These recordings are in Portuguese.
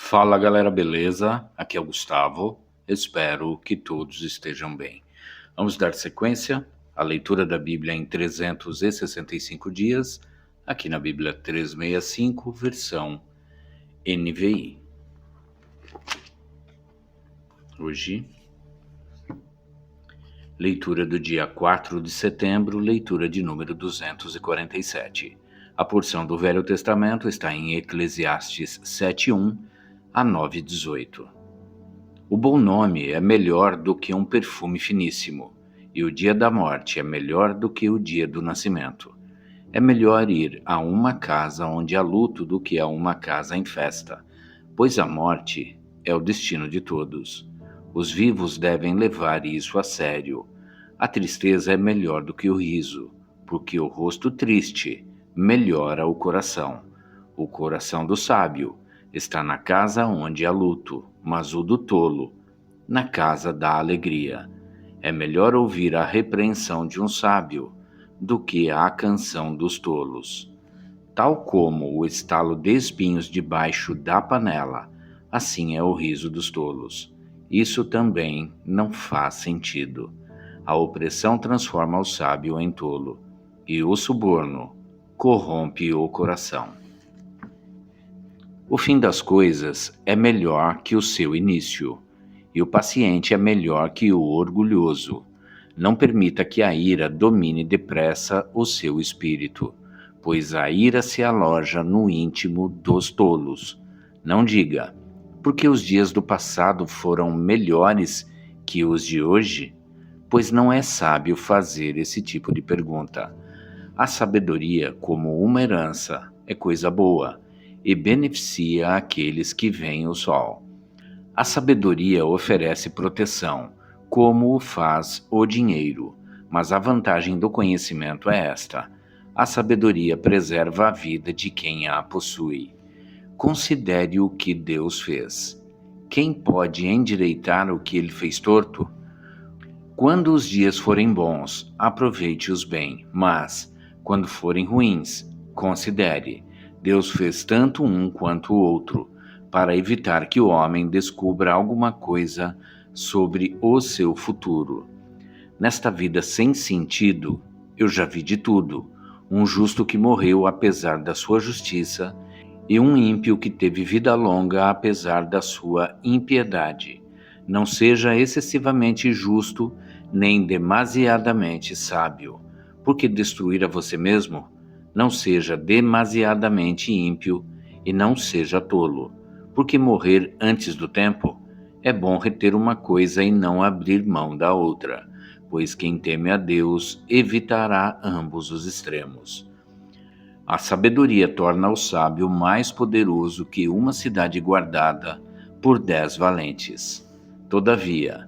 Fala galera, beleza? Aqui é o Gustavo. Espero que todos estejam bem. Vamos dar sequência à leitura da Bíblia em 365 dias, aqui na Bíblia 365, versão NVI. Hoje, leitura do dia 4 de setembro, leitura de número 247. A porção do Velho Testamento está em Eclesiastes 7:1 a 9:18. O bom nome é melhor do que um perfume finíssimo, e o dia da morte é melhor do que o dia do nascimento. É melhor ir a uma casa onde há luto do que a uma casa em festa, pois a morte é o destino de todos. Os vivos devem levar isso a sério. A tristeza é melhor do que o riso, porque o rosto triste melhora o coração. O coração do sábio está na casa onde há luto, mas o do tolo na casa da alegria. É melhor ouvir a repreensão de um sábio do que a canção dos tolos. Tal como o estalo de espinhos debaixo da panela, assim é o riso dos tolos. Isso também não faz sentido. A opressão transforma o sábio em tolo, e o suborno corrompe o coração. O fim das coisas é melhor que o seu início, e o paciente é melhor que o orgulhoso. Não permita que a ira domine depressa o seu espírito, pois a ira se aloja no íntimo dos tolos. Não diga, porque os dias do passado foram melhores que os de hoje, pois não é sábio fazer esse tipo de pergunta. A sabedoria, como uma herança, é coisa boa e beneficia aqueles que veem o sol. A sabedoria oferece proteção, como o faz o dinheiro, mas a vantagem do conhecimento é esta: a sabedoria preserva a vida de quem a possui. Considere o que Deus fez. Quem pode endireitar o que ele fez torto? Quando os dias forem bons, aproveite-os bem, mas, quando forem ruins, considere: Deus fez tanto um quanto o outro, para evitar que o homem descubra alguma coisa sobre o seu futuro. Nesta vida sem sentido, eu já vi de tudo: um justo que morreu apesar da sua justiça, e um ímpio que teve vida longa apesar da sua impiedade. Não seja excessivamente justo, nem demasiadamente sábio, porque destruir a você mesmo. Não seja demasiadamente ímpio e não seja tolo, porque morrer antes do tempo. É bom reter uma coisa e não abrir mão da outra, pois quem teme a Deus evitará ambos os extremos. A sabedoria torna o sábio mais poderoso que uma cidade guardada por 10 valentes. Todavia,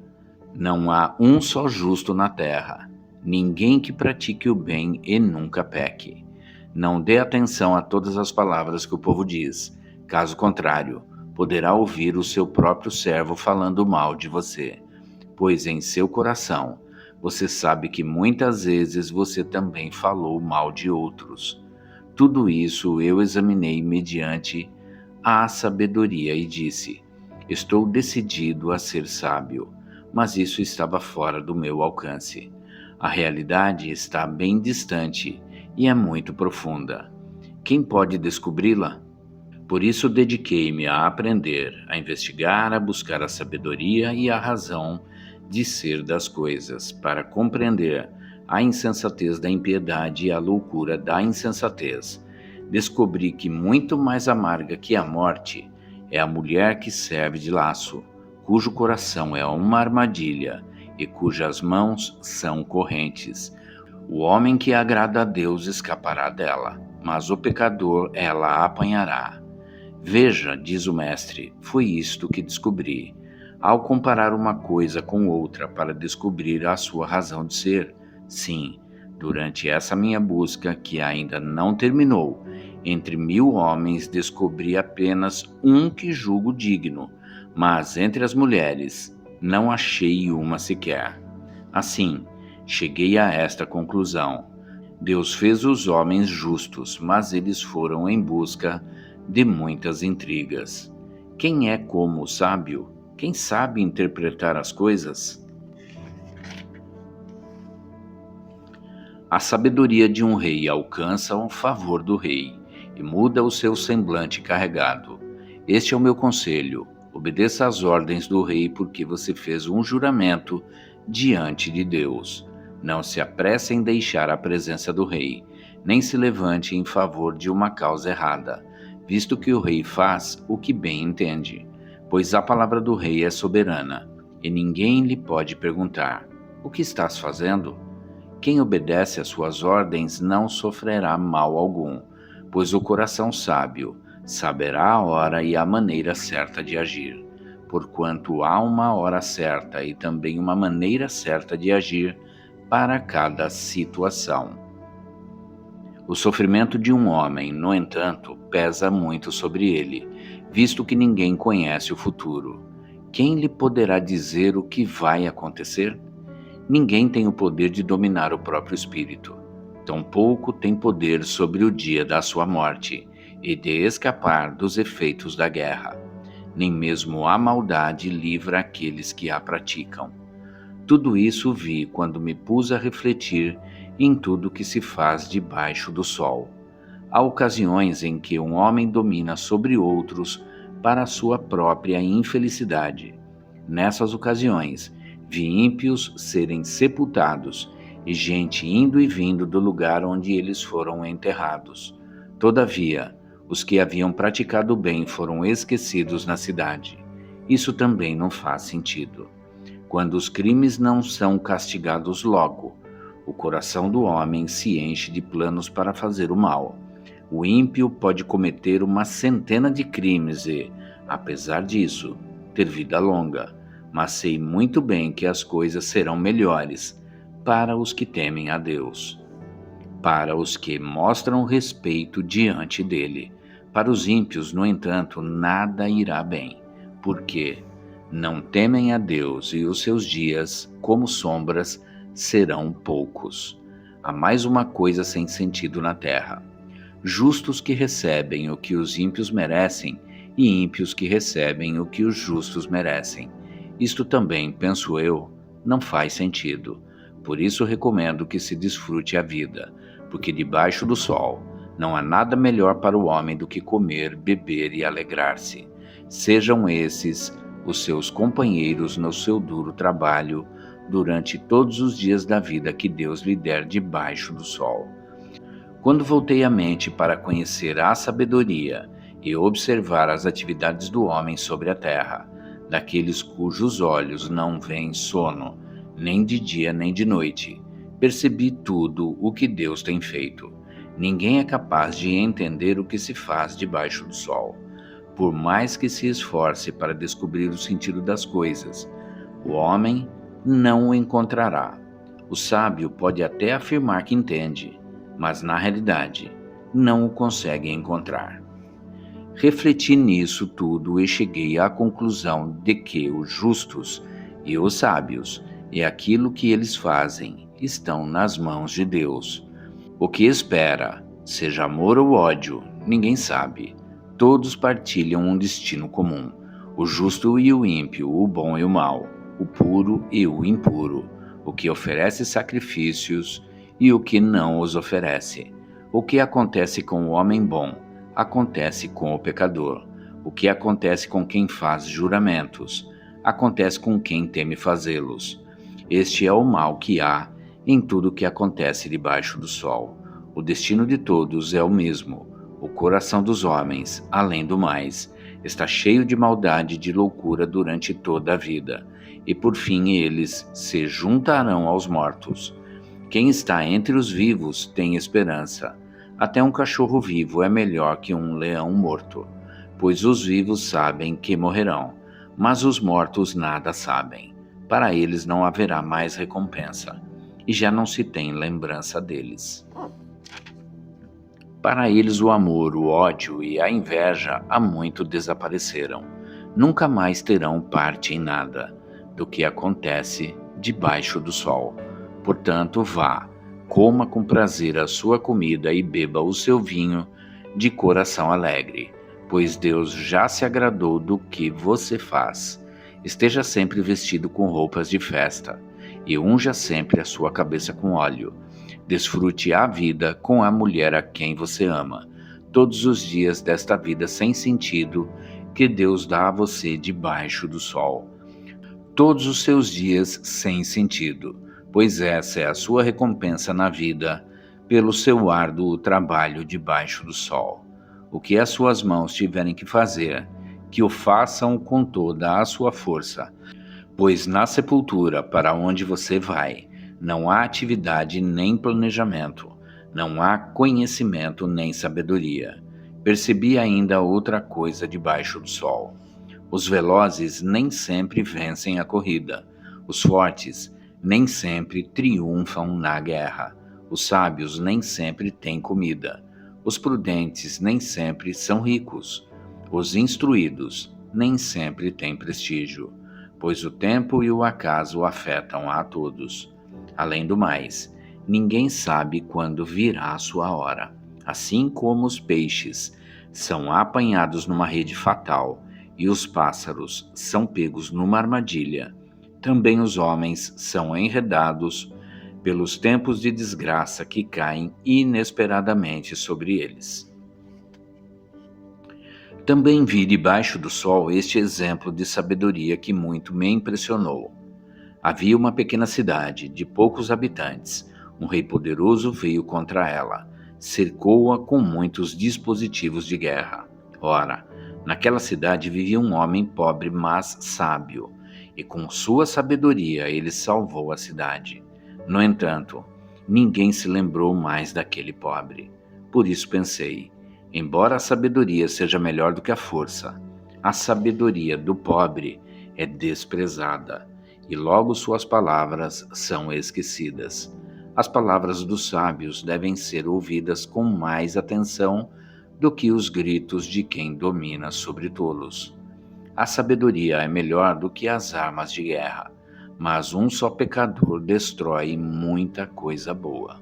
não há um só justo na terra, ninguém que pratique o bem e nunca peque. Não dê atenção a todas as palavras que o povo diz, caso contrário, poderá ouvir o seu próprio servo falando mal de você, pois em seu coração você sabe que muitas vezes você também falou mal de outros. Tudo isso eu examinei mediante a sabedoria e disse: estou decidido a ser sábio, mas isso estava fora do meu alcance. A realidade está bem distante e é muito profunda. Quem pode descobri-la? Por isso dediquei-me a aprender, a investigar, a buscar a sabedoria e a razão de ser das coisas, para compreender a insensatez da impiedade e a loucura da insensatez. Descobri que muito mais amarga que a morte é a mulher que serve de laço, cujo coração é uma armadilha e cujas mãos são correntes. O homem que agrada a Deus escapará dela, mas o pecador ela apanhará. Veja, diz o mestre, foi isto que descobri. Ao comparar uma coisa com outra para descobrir a sua razão de ser, sim, durante essa minha busca, que ainda não terminou, entre 1000 homens descobri apenas um que julgo digno, mas entre as mulheres não achei uma sequer. Assim, cheguei a esta conclusão: Deus fez os homens justos, mas eles foram em busca de muitas intrigas. Quem é como o sábio? Quem sabe interpretar as coisas? A sabedoria de um rei alcança o favor do rei e muda o seu semblante carregado. Este é o meu conselho: obedeça às ordens do rei, porque você fez um juramento diante de Deus. Não se apresse em deixar a presença do rei, nem se levante em favor de uma causa errada, visto que o rei faz o que bem entende, pois a palavra do rei é soberana, e ninguém lhe pode perguntar: o que estás fazendo? Quem obedece às suas ordens não sofrerá mal algum, pois o coração sábio saberá a hora e a maneira certa de agir. Porquanto há uma hora certa e também uma maneira certa de agir para cada situação. O sofrimento de um homem, no entanto, pesa muito sobre ele, visto que ninguém conhece o futuro. Quem lhe poderá dizer o que vai acontecer? Ninguém tem o poder de dominar o próprio espírito. Tampouco tem poder sobre o dia da sua morte e de escapar dos efeitos da guerra. Nem mesmo a maldade livra aqueles que a praticam. Tudo isso vi quando me pus a refletir em tudo que se faz debaixo do sol. Há ocasiões em que um homem domina sobre outros para a sua própria infelicidade. Nessas ocasiões, vi ímpios serem sepultados e gente indo e vindo do lugar onde eles foram enterrados. Todavia, os que haviam praticado o bem foram esquecidos na cidade. Isso também não faz sentido. Quando os crimes não são castigados logo, o coração do homem se enche de planos para fazer o mal. O ímpio pode cometer uma centena de crimes e, apesar disso, ter vida longa. Mas sei muito bem que as coisas serão melhores para os que temem a Deus, para os que mostram respeito diante dele. Para os ímpios, no entanto, nada irá bem, porque não temem a Deus e os seus dias, como sombras, serão poucos. Há mais uma coisa sem sentido na terra: justos que recebem o que os ímpios merecem e ímpios que recebem o que os justos merecem. Isto também, penso eu, não faz sentido. Por isso recomendo que se desfrute a vida, porque debaixo do sol não há nada melhor para o homem do que comer, beber e alegrar-se. Sejam esses os seus companheiros no seu duro trabalho durante todos os dias da vida que Deus lhe der debaixo do sol. Quando voltei a mente para conhecer a sabedoria e observar as atividades do homem sobre a terra, daqueles cujos olhos não veem sono, nem de dia nem de noite, percebi tudo o que Deus tem feito. Ninguém é capaz de entender o que se faz debaixo do sol. Por mais que se esforce para descobrir o sentido das coisas, o homem não o encontrará. O sábio pode até afirmar que entende, mas na realidade não o consegue encontrar. Refleti nisso tudo e cheguei à conclusão de que os justos e os sábios e aquilo que eles fazem estão nas mãos de Deus. O que espera, seja amor ou ódio, ninguém sabe. Todos partilham um destino comum: o justo e o ímpio, o bom e o mau, o puro e o impuro, o que oferece sacrifícios e o que não os oferece. O que acontece com o homem bom acontece com o pecador. O que acontece com quem faz juramentos acontece com quem teme fazê-los. Este é o mal que há em tudo que acontece debaixo do sol. O destino de todos é o mesmo. O coração dos homens, além do mais, está cheio de maldade e de loucura durante toda a vida, e por fim eles se juntarão aos mortos. Quem está entre os vivos tem esperança. Até um cachorro vivo é melhor que um leão morto, pois os vivos sabem que morrerão, mas os mortos nada sabem. Para eles não haverá mais recompensa, e já não se tem lembrança deles. Para eles o amor, o ódio e a inveja há muito desapareceram. Nunca mais terão parte em nada do que acontece debaixo do sol. Portanto, vá, coma com prazer a sua comida e beba o seu vinho de coração alegre, pois Deus já se agradou do que você faz. Esteja sempre vestido com roupas de festa, e unja sempre a sua cabeça com óleo. Desfrute a vida com a mulher a quem você ama, todos os dias desta vida sem sentido que Deus dá a você debaixo do sol. Todos os seus dias sem sentido, pois essa é a sua recompensa na vida pelo seu árduo trabalho debaixo do sol. O que as suas mãos tiverem que fazer, que o façam com toda a sua força, pois na sepultura para onde você vai, não há atividade nem planejamento, não há conhecimento nem sabedoria. Percebi ainda outra coisa debaixo do sol. Os velozes nem sempre vencem a corrida. Os fortes nem sempre triunfam na guerra. Os sábios nem sempre têm comida. Os prudentes nem sempre são ricos. Os instruídos nem sempre têm prestígio, pois o tempo e o acaso afetam a todos. Além do mais, ninguém sabe quando virá a sua hora. Assim como os peixes são apanhados numa rede fatal, e os pássaros são pegos numa armadilha, também os homens são enredados pelos tempos de desgraça que caem inesperadamente sobre eles. Também vi debaixo do sol este exemplo de sabedoria que muito me impressionou. Havia uma pequena cidade de poucos habitantes. Um rei poderoso veio contra ela, cercou-a com muitos dispositivos de guerra. Ora, naquela cidade vivia um homem pobre, mas sábio, e com sua sabedoria ele salvou a cidade. No entanto, ninguém se lembrou mais daquele pobre. Por isso pensei, embora a sabedoria seja melhor do que a força, a sabedoria do pobre é desprezada, e logo suas palavras são esquecidas. As palavras dos sábios devem ser ouvidas com mais atenção do que os gritos de quem domina sobre tolos. A sabedoria é melhor do que as armas de guerra, mas um só pecador destrói muita coisa boa.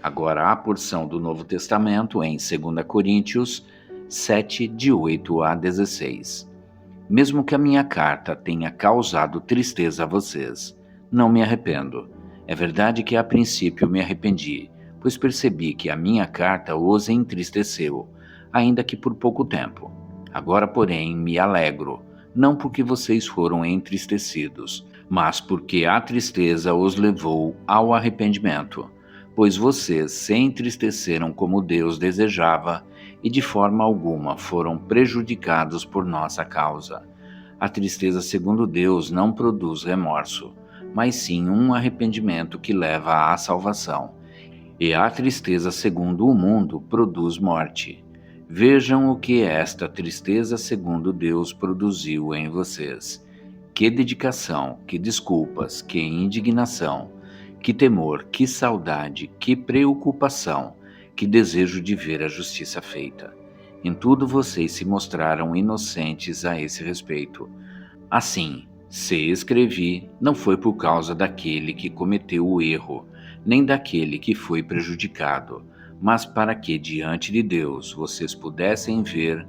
Agora a porção do Novo Testamento em 2 Coríntios 7, de 8 a 16. Mesmo que a minha carta tenha causado tristeza a vocês, não me arrependo. É verdade que a princípio me arrependi, pois percebi que a minha carta os entristeceu, ainda que por pouco tempo. Agora, porém, me alegro, não porque vocês foram entristecidos, mas porque a tristeza os levou ao arrependimento, pois vocês se entristeceram como Deus desejava e de forma alguma foram prejudicados por nossa causa. A tristeza segundo Deus não produz remorso, mas sim um arrependimento que leva à salvação. E a tristeza segundo o mundo produz morte. Vejam o que esta tristeza segundo Deus produziu em vocês. Que dedicação, que desculpas, que indignação, que temor, que saudade, que preocupação, que desejo de ver a justiça feita. Em tudo vocês se mostraram inocentes a esse respeito. Assim, se escrevi, não foi por causa daquele que cometeu o erro, nem daquele que foi prejudicado, mas para que diante de Deus vocês pudessem ver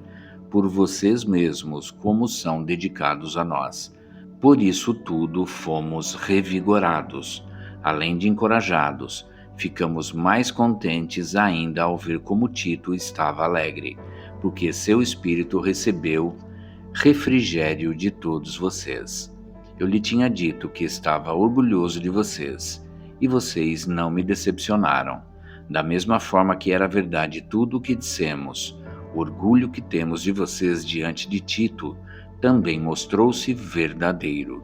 por vocês mesmos como são dedicados a nós. Por isso tudo fomos revigorados, além de encorajados. Ficamos mais contentes ainda ao ver como Tito estava alegre, porque seu espírito recebeu refrigério de todos vocês. Eu lhe tinha dito que estava orgulhoso de vocês, e vocês não me decepcionaram. Da mesma forma que era verdade tudo o que dissemos, o orgulho que temos de vocês diante de Tito também mostrou-se verdadeiro.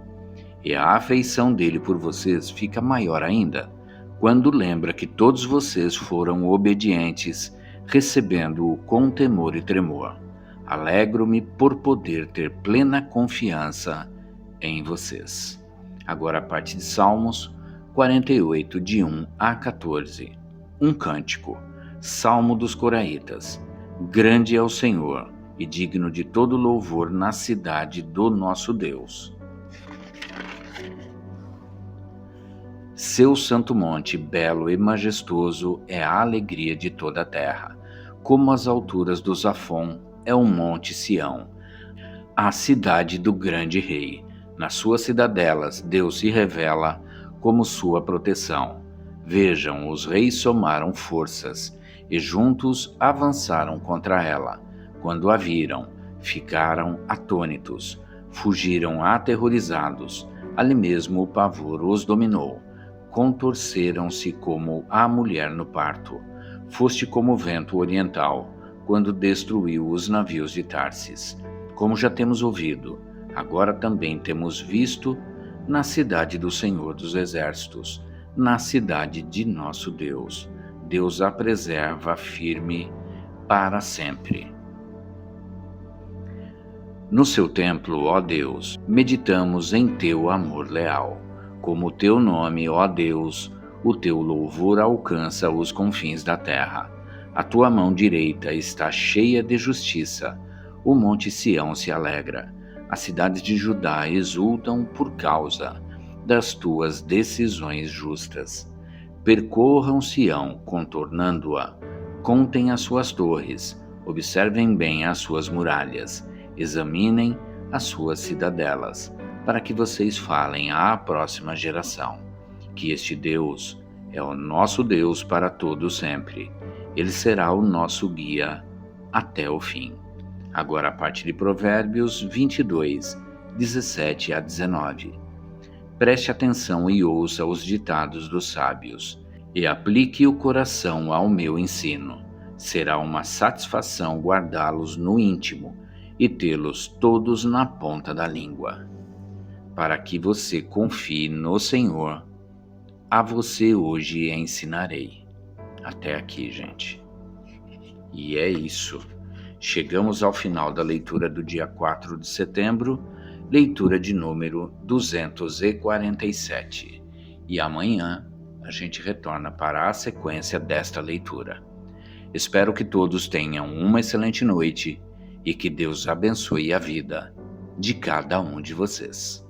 E a afeição dele por vocês fica maior ainda, quando lembra que todos vocês foram obedientes, recebendo-o com temor e tremor. Alegro-me por poder ter plena confiança em vocês. Agora a parte de Salmos 48, de 1 a 14. Um cântico. Salmo dos Coraitas. Grande é o Senhor, e digno de todo louvor na cidade do nosso Deus. Seu santo monte, belo e majestoso, é a alegria de toda a terra. Como as alturas do Zafon, é o Monte Sião, a cidade do grande rei. Nas suas cidadelas, Deus se revela como sua proteção. Vejam, os reis somaram forças e juntos avançaram contra ela. Quando a viram, ficaram atônitos, fugiram aterrorizados. Ali mesmo o pavor os dominou. Contorceram-se como a mulher no parto. Foste como o vento oriental, quando destruiu os navios de Tarsis. Como já temos ouvido, agora também temos visto na cidade do Senhor dos Exércitos, na cidade de nosso Deus. Deus a preserva firme para sempre. No seu templo, ó Deus, meditamos em teu amor leal. Como o teu nome, ó Deus, o teu louvor alcança os confins da terra. A tua mão direita está cheia de justiça. O monte Sião se alegra. As cidades de Judá exultam por causa das tuas decisões justas. Percorram Sião, contornando-a. Contem as suas torres. Observem bem as suas muralhas. Examinem as suas cidadelas, para que vocês falem à próxima geração que este Deus é o nosso Deus para todo sempre. Ele será o nosso guia até o fim. Agora a parte de Provérbios 22, 17 a 19. Preste atenção e ouça os ditados dos sábios, e aplique o coração ao meu ensino. Será uma satisfação guardá-los no íntimo e tê-los todos na ponta da língua. Para que você confie no Senhor, a você hoje ensinarei. Até aqui, gente. E é isso. Chegamos ao final da leitura do dia 4 de setembro, leitura de número 247. E amanhã a gente retorna para a sequência desta leitura. Espero que todos tenham uma excelente noite e que Deus abençoe a vida de cada um de vocês.